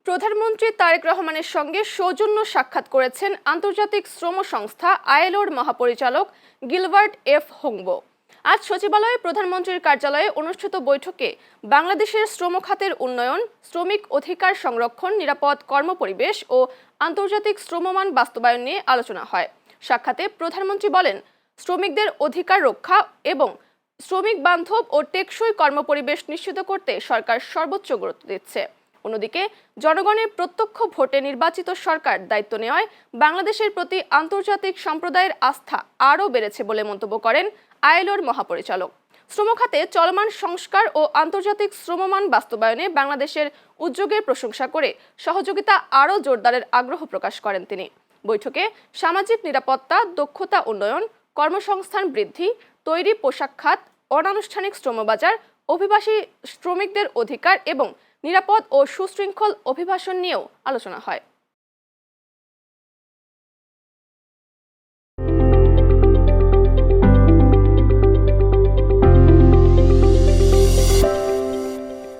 প্রধানমন্ত্রী তারেক রহমানের সঙ্গে সৌজন্য সাক্ষাৎ করেছেন আন্তর্জাতিক শ্রম সংস্থা আইএলওর মহাপরিচালক গিলবার্ট এফ হোংবো। আজ সচিবালয়ে প্রধানমন্ত্রীর কার্যালয়ে অনুষ্ঠিত বৈঠকে বাংলাদেশের শ্রম খাতের উন্নয়ন, শ্রমিক অধিকার সংরক্ষণ, নিরাপদ কর্মপরিবেশ ও আন্তর্জাতিক শ্রমমান বাস্তবায়ন নিয়ে আলোচনা হয়। সাক্ষাতে প্রধানমন্ত্রী বলেন, শ্রমিকদের অধিকার রক্ষা এবং শ্রমিক বান্ধব ও টেকসই কর্মপরিবেশ নিশ্চিত করতে সরকার সর্বোচ্চ গুরুত্ব দিচ্ছে। অন্যদিকে জনগণের প্রত্যক্ষ ভোটে নির্বাচিত সরকার দায়িত্ব নেওয়ায় বাংলাদেশের প্রতি আন্তর্জাতিক সম্প্রদায়ের আস্থা আরও বেড়েছে বলে মন্তব্য করেন আইএলওর মহাপরিচালক। শ্রম খাতে চলমান সংস্কার ও আন্তর্জাতিক শ্রমমান বাস্তবায়নে বাংলাদেশের উদ্যোগের প্রশংসা করে সহযোগিতা আরও জোরদারের আগ্রহ প্রকাশ করেন তিনি। বৈঠকে সামাজিক নিরাপত্তা, দক্ষতা উন্নয়ন, কর্মসংস্থান বৃদ্ধি, তৈরি পোশাক খাত, অনানুষ্ঠানিক শ্রমবাজার, অভিবাসী শ্রমিকদের অধিকার এবং নিরাপদ ও সুশৃঙ্খল অভিবাসন নিয়েও আলোচনা হয়।